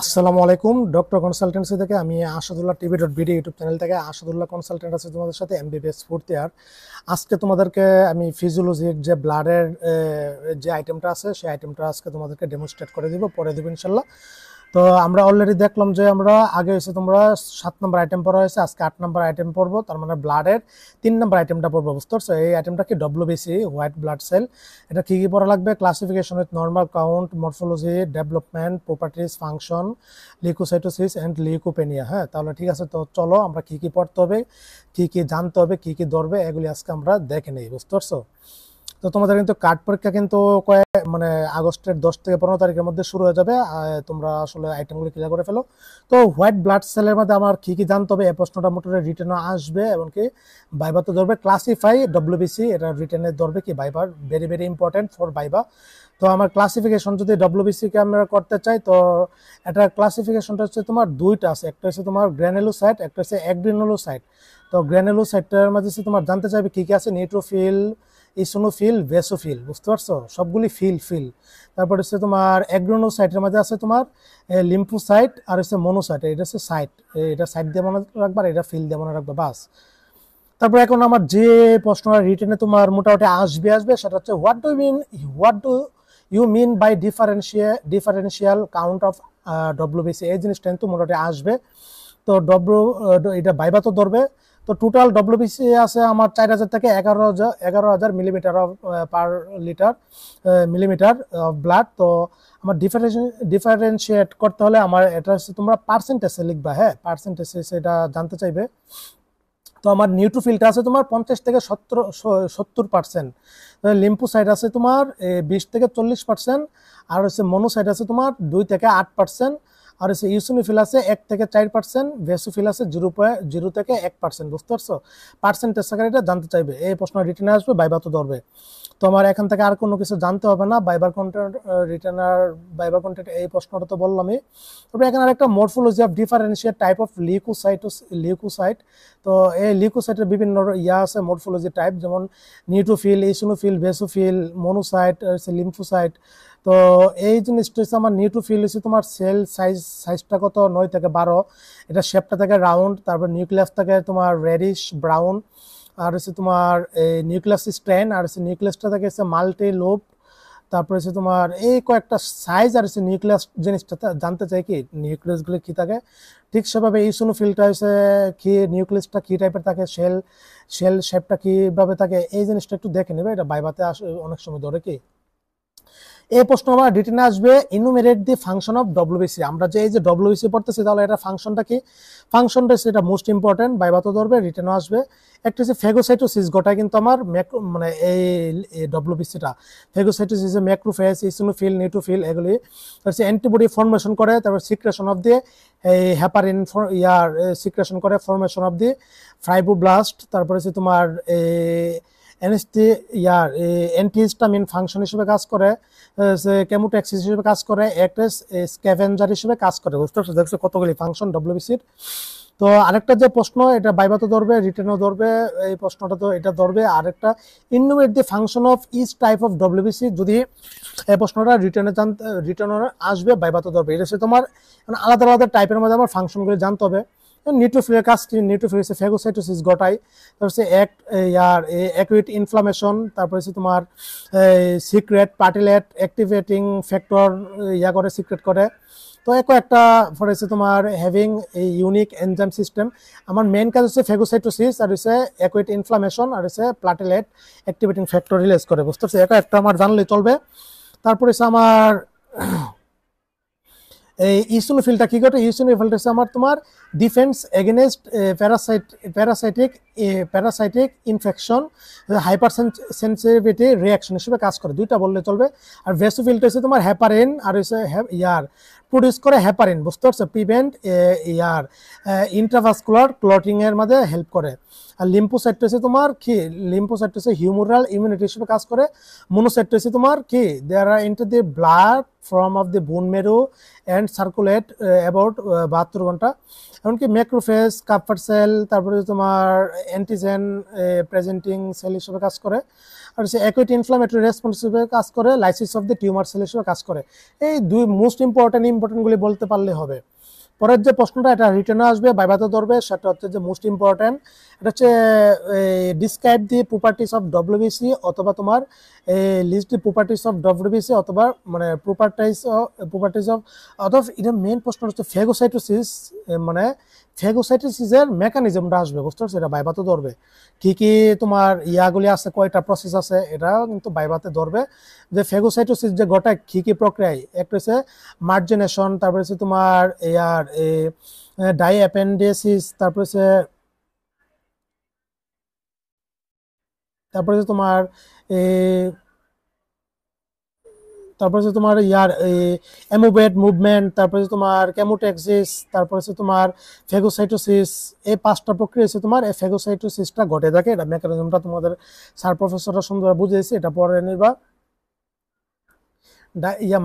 আসসালামু আলাইকুম। Doctor consultancy থেকে আমি আসাদুল্লাহ টিভি.বিডি ইউটিউব চ্যানেল থেকে আসাদুল্লাহ কনসালটেন্ট আছে তোমাদের সাথে এমবিবিএস ফোর্থ ইয়ার। আজকে তোমাদেরকে আমি ফিজিওলজির যে ব্লাডের যে আইটেমটা আছে সেই আইটেমটা আজকে তোমাদেরকে ডেমনস্ট্রেট করে দিব, পরে দিব ইনশাল্লাহ। তো আমরা অলরেডি দেখলাম যে আমরা আগে হয়েছে তোমরা 7 নম্বর আইটেম পড়া হয়েছে, আজকে 8 নম্বর আইটেম পড়বো, তার মানে ব্লাডের 3 নম্বর আইটেমটা পড়বো। বুঝতে পারছো? এই আইটেমটা কি ডব্লিউবিসি, হোয়াইট ব্লাড সেল। এটা কি কি পড়া লাগবে? Classification with normal count, morphology, development, properties, function, leucocytosis and leucopenia. হ্যাঁ, তাহলে ঠিক আছে। তো চলো আমরা কি কি পড়তে হবে, কি কি জানতে হবে, কি কি ধরবে, এগুলি আজকে আমরা দেখে নেই। বুঝতে পারছো? তো তোমাদের কিন্তু কার্ড পরীক্ষা কিন্তু মানে আগস্টের 10 থেকে 15 তারিখের মধ্যে শুরু হয়ে যাবে। তোমরা আসলে আইটেমগুলো ক্লিয়ার করে ফেলো। তো হোয়াইট ব্লাড সেলের মধ্যে আমার কি কি জানতে হবে, এই প্রশ্নটা মোটরে রিটেনও আসবে, এমনকি ভাইবা তো ধরবে। ক্লাসিফাই ডব্লিউবিসি, এটা রিটেনে ধরবে কি ভাইবার, very very important for viva. তো আমার ক্লাসিফিকেশন যদি ডব্লিউবিসি কে আমরা করতে চাই, তো এটা ক্লাসিফিকেশনটা হচ্ছে তোমার দুইটা আছে, একটা হচ্ছে তোমার গ্র্যানুলোসাইট, একটা হচ্ছে অ্যাগ্রিনুলোসাইট। তো গ্র্যানুলোসাইটটার মধ্যে তোমার জানতে চাইবে কি কি আছে, নিউট্রোফিল, ইসোনোফিল, বেসোফিল। বুঝতে পারছো? সবগুলি ফিল ফিল। তারপর হচ্ছে তোমার অ্যাগ্রোনোসাইটের মধ্যে আছে তোমার লিম্ফোসাইট আর হচ্ছে মনোসাইট। এটা হচ্ছে সাইট, এটা সাইট দিয়ে মনে রাখবা, এটা ফিল দিয়ে মনে রাখবা, বাস। তারপর এখন আমার যে প্রশ্নটা রিটেনে তোমার মোটামুটি আসবে সেটা হচ্ছে what do you mean by differential count of WBC. এই জিনিসটা কিন্তু মোটামুটি আসবে। তো এটা ভাইবা তো ধরবে। তো টোটাল ডব্লিউবিসি আছে আমার 4000 থেকে 11,000 millimetre per litre millimetre blood. তো আমার ডিফারেন্সিয়েট করতে হলে আমার এটা হচ্ছে তোমরা পার্সেন্টেজে লিখবা। হ্যাঁ, পার্সেন্টেজে সেটা জানতে চাইবে। তো আমার নিউট্রোফিলটা আছে তোমার 50 থেকে 70%, লিম্ফোসাইট আছে তোমার 20 থেকে 40%, আর হচ্ছে মনোসাইট আছে তোমার 2 থেকে 8%, আর হচ্ছে ইউসিনোফিল আছে 1 থেকে 4%, ভেসোফিল আছে 0 থেকে 1%। বুঝতে পারছো? পার্সেন্টেজ সাকারিটা জানতে চাইবে, এই প্রশ্ন রিটেনে আসবে, ভাইবা তো ধরবে। তো আমার এখান থেকে আর কোনো কিছু জানতে হবে না। ভাইবার কন্টেন্ট রিটেনার ভাইবার কন্টেন্ট এই প্রশ্নটা তো বললামই। তবে এখানে আরেকটা morphology of differentiate type of leucocyte. তো এই লিউকোসাইটের বিভিন্ন আছে মরফোলজি টাইপ, যেমন neutrophil, eosinophil, basophil, monocyte, lymphocyte. তো এই জিনিসটা হচ্ছে আমার নিউট্রোফিল হচ্ছে তোমার সেল সাইজটা কত, 9 থেকে 12। এটা শেপটা থাকে রাউন্ড, তারপর নিউক্লিয়াস থাকে তোমার রেডিশ ব্রাউন, আর হচ্ছে তোমার নিউক্লিয়াস স্ট্রেন, আর হচ্ছে নিউক্লিয়াসটা থাকে হচ্ছে মাল্টি লোব। তারপরে হচ্ছে তোমার এই কয়েকটা সাইজ, আর হচ্ছে নিউক্লিয়াস জিনিসটা জানতে চাই কি নিউক্লিয়াসগুলো কি থাকে। ঠিক সেভাবে ইসোনোফিলটা হচ্ছে কি, নিউক্লিয়াসটা কি টাইপের থাকে, শেল শেপটা কিভাবে থাকে, এই জিনিসটা একটু দেখে নেবে। এটা বাইবাতে অনেক সময় ধরে কি। এই প্রশ্ন আমার রিটেনে আসবে, ইনুমেরেট দি ফাংশন অফ ডব্লিউবিসি। আমরা যে এই যে ডব্লিউবিসি পড়তেছি, তাহলে এটা ফাংশনটা কি, ফাংশনটা সেটা মোস্ট ইম্পর্টেন্ট, ভাইবা তো ধরবে, রিটেনও আসবে। একটা হচ্ছে ফেগোসাইটোসিস, গোটা কিন্তু আমার মানে এই ডব্লিউবিসিটা ফেগোসাইটোসিস, ম্যাক্রোফেজ, ইসোনোফিল, নিউট্রোফিল, এগুলি হচ্ছে অ্যান্টিবডি ফর্মেশন করে, তারপর সিক্রেশন অফ দি এই হ্যাপারিন সিক্রেশন করে, ফর্মেশন অফ দি ফাইব্রোব্লাস্ট। তারপরে হচ্ছে তোমার অ্যান্টিহিস্টামিন ফাংশন হিসেবে কাজ করে, কেমোট্যাক্সিস হিসেবে কাজ করে, একটা স্ক্যাভেঞ্জার হিসেবে কাজ করে। বুঝতে পারছো? দেখছো কতগুলি ফাংশন ডব্লিউবিসির। তো আরেকটা যে প্রশ্ন, এটা ভাইবা তো ধরবে, রিটেনও ধরবে, এই প্রশ্নটা তো এটা ধরবে। আরেকটা, enumerate the function of each type of WBC. যদি এই প্রশ্নটা রিটেনে আসবে, ভাইবা তো ধরবে। এটা হচ্ছে তোমার আলাদা আলাদা টাইপের মধ্যে আমার ফাংশনগুলো জানতে হবে। নিউট্রোফিলের কাজ কি, নিউট্রোফিল হচ্ছে ফেগোসাইটোসিস ঘটায়, তারপর হচ্ছে অ্যাকুইট ইনফ্লামেশন, তারপর হচ্ছে তোমার সিক্রেট পার্টিলেট অ্যাক্টিভেটিং ফ্যাক্টর করে, সিক্রেট করে। তো একটা ফর হচ্ছে তোমার হ্যাভিং এই ইউনিক এনজাইম সিস্টেম। আমার মেইন কাজ হচ্ছে ফেগোসাইটোসিস, আর হচ্ছে অ্যাকুইট ইনফ্লামেশন, আর হচ্ছে প্লাটেলেট অ্যাক্টিভেটিং ফ্যাক্টর রিলিজ করে। বুঝতে পারছি? একটা আমার জানলেই চলবে। তারপরে হচ্ছে আমার এই ইসোনোফিলটা কি করে, ইসোনোফিলটা হচ্ছে আমার তোমার defence against parasitic infection, hyper sensitivity reaction হিসেবে কাজ করে, দুইটা বললে চলবে। আর ভেসোফিলটা হচ্ছে তোমার হ্যাপারিন, আর হচ্ছে প্রডিউস করে হ্যাপারিন। বুঝতে পারছো? প্রিভেন্ট ইন্ট্রাভাস্কুলার ক্লটিং এর মধ্যে হেল্প করে। আর লিম্ফোসাইট হচ্ছে তোমার কি, লিম্ফোসাইট হচ্ছে হিউমোরাল ইমিউনিটি হিসেবে কাজ করে। মনোসাইট হচ্ছে তোমার কি, there are into the blood from of the bone marrow and circulate about 72 ঘন্টা। এমনকি ম্যাক্রোফেজ, কাপার সেল, তারপরে তোমার অ্যান্টিজেন প্রেজেন্টিং সেল হিসেবে কাজ করে। আর হচ্ছে অ্যাকুইট ইনফ্লামেটরি রেসপন্স হিসেবে কাজ করে, lysis of the tumour cell হিসেবে কাজ করে। এই দুই মোস্ট ইম্পর্টেন্টগুলি বলতে পারলে হবে। পরের যে প্রশ্নটা এটা রিটেনে আসবে, ভাইভাতে ধরবে, সেটা হচ্ছে যে মোস্ট ইম্পর্টেন্ট। এটা হচ্ছে describe the properties of WBC, অথবা তোমার list the properties of WBC, অথবা মানে প্রপার্টিস অফ অথবা এটা মেইন প্রশ্ন হচ্ছে ফেগোসাইটোসিস, মানে ফেগোসাইটোসিসের মেকানিজমটা আসবে, বুঝতে পারছো? এটা ভাইভাতে ধরবে। কি কি তোমার ইয়াগুলি আছে, কয়টা প্রসেস আছে, এটা কিন্তু ভাইভাতে ধরবে। যে ফেগোসাইটোসিস যে ঘটায় কি কি প্রক্রিয়ায়, একটা হচ্ছে মার্জিনেশন, তারপরে হচ্ছে তোমার ইয়ার ডাই অ্যাপেন্ডিসিস, তারপরে হচ্ছে তোমার তারপর হচ্ছে তোমার ইয়ার অ্যামোবেট মুভমেন্ট, তারপর হচ্ছে তোমার কেমোটেক্সিস, তারপর হচ্ছে তোমার ফেগোসাইটোসিস। এই 5টা প্রক্রিয়া হচ্ছে তোমার এই ফেগোসাইটোসিসটা ঘটে থাকে। এটা মেকানিজমটা তোমাদের স্যার প্রফেসররা সুন্দর বুঝিয়েছে, এটা পরে নিবা।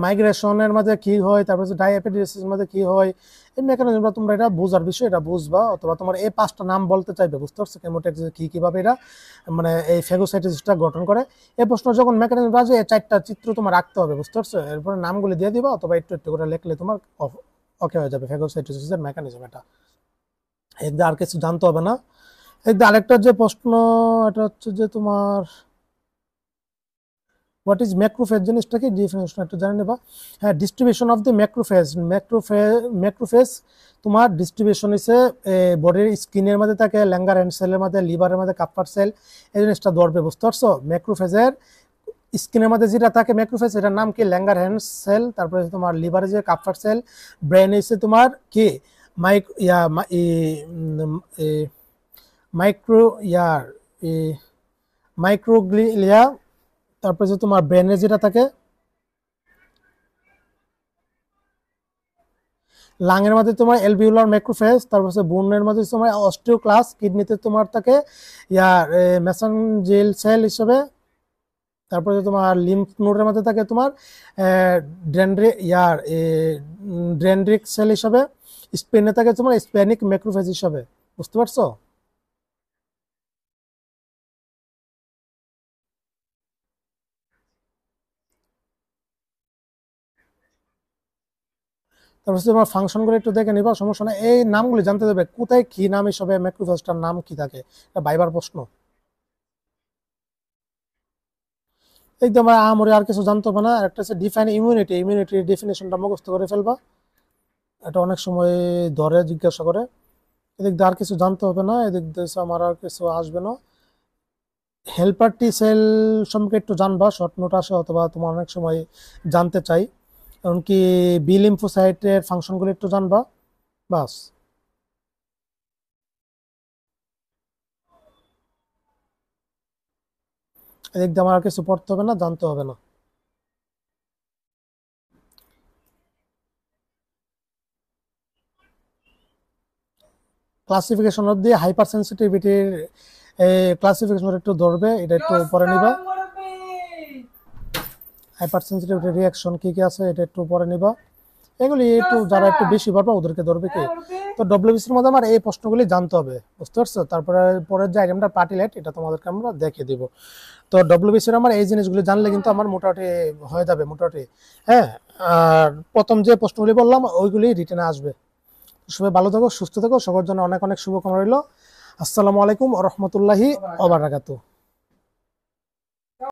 মাইগ্রেশনের মাঝে কি হয়, তারপর হচ্ছে ডায়াবেটিসের মধ্যে কি হয়, এই মেকানিজমটা তোমরা এটা বোঝার বিষয়, এটা বুঝবা। অথবা তোমার এই 5টা নাম বলতে চাইবে, বুঝতে পারছো? কেমোটেক্সিস কি কিভাবে এটা মানে এই ফেগোসাইটোসিসটা গঠন করে। এই প্রশ্ন যখন মেকানিজম আসবে, এই 4টা চিত্র তোমার রাখতে হবে, বুঝতে পারছো? এরপরে নামগুলি দিয়ে দিবা, অথবা একটু একটু করে লিখলে তোমার ওকে হয়ে যাবে ফেগোসাইটোসিসের মেকানিজম। এটা এর আর কিছু জানতে হবে না। এর আরেকটা যে প্রশ্ন, এটা হচ্ছে যে তোমার হোয়াট ইজ ম্যাক্রোফেজ জিনিসটাকে ডিফিনিশন একটু জানে নেবা। হ্যাঁ, ডিস্ট্রিবিউশন অফ দ্য ম্যাক্রোফেজ তোমার ডিস্ট্রিবিউশন হচ্ছে বডির স্কিনের মধ্যে থাকে, ল্যাঙ্গারহ্যান্ড সেলের মধ্যে, লিভারের মধ্যে কাপ্পার সেল, এই জিনিসটা ধরবে, বুঝতে পারছো? ম্যাক্রোফেজের স্কিনের মধ্যে যেটা থাকে ম্যাক্রোফেজ, এটার নাম কি? ল্যাঙ্গারহ্যান্ড সেল। তারপরে তোমার লিভারে যে কাপ্পার সেল, ব্রেন হচ্ছে তোমার কি মাইক্রো ইয়ার মাইক্রোগ্লিয়া। তারপরে যে তোমার ব্রেনে যেটা থাকে, লাংয়ের মধ্যে তোমার এলভিউলার ম্যাক্রোফেজ, তারপর হচ্ছে বোনের মধ্যে তোমার অস্টিওক্লাস্ট, কিডনিতে তোমার থাকে ইয়ার মেসেঞ্জিল সেল হিসেবে, তারপরে তোমার লিম্ফ নোডের মধ্যে থাকে তোমার ড্রেন্ড্রিক সেল হিসাবে, স্পেনে থাকে তোমার স্প্যানিক ম্যাক্রোফেজ হিসাবে, বুঝতে পারছো? তারপর তোমার ফাংশনগুলো একটু দেখে নিবা, সমস্যা নেই। এই নামগুলি জানতে দেবে, কোথায় কি নাম হিসাবে ম্যাক্রোফেজটার নাম কি থাকে, এটা বাইবার প্রশ্ন। একদম আমরে আর কিছু জানতে হবে না। একটা হচ্ছে ডিফাইন ইমিউনিটি, ইমিউনিটির ডেফিনেশনটা মুখস্থ করে ফেলবা, এটা অনেক সময় ধরে জিজ্ঞাসা করে। এদিক দিয়ে আর কিছু জানতে হবে না, এদিক দিয়ে আমার আর কিছু আসবে না। হেল্পার টি সেল সম্পর্কে একটু জানবা, শর্ট নোট আসে, অথবা তোমার অনেক সময় জানতে চাই, এমনকি বি লিম্ফোসাইটের ফাংশনগুলো একটু জানবা, বাস। এদিক দিয়ে আমার আর কিছু পড়তে হবে না, জানতে হবে না। ক্লাসিফিকেশন অফ দি হাইপার সেন্সিটিভিটির ক্লাসিফিকেশন একটু ধরবে, এটা একটু পরে নিবা। হাইপার সেন্সিটিভিটি রিয়াকশন কি কি আছে, এটা একটু পরে নিবা। এগুলি একটু যারা একটু বেশি পারবে ওদেরকে ধরবে কি। তো ডব্লিউবিসির মধ্যে আমার এই প্রশ্নগুলি জানতে হবে, বুঝতে পারছো? তারপরে পরের যে আইটেমটা পার্টিলাইট, এটা তোমাদেরকে আমরা দেখিয়ে দিব। তো ডব্লিউবিসির আমার এই জিনিসগুলি জানলে কিন্তু আমার মোটামুটি হয়ে যাবে, মোটামুটি। হ্যাঁ, আর প্রথম যে প্রশ্নগুলি বললাম ওইগুলি রিটেনে আসবে। সবাই ভালো থাকো, সুস্থ থাকো, সবার জন্য অনেক অনেক শুভকামনা রইল। আসসালামু আলাইকুম ওয়া রাহমাতুল্লাহি ওয়া বারাকাতুহু।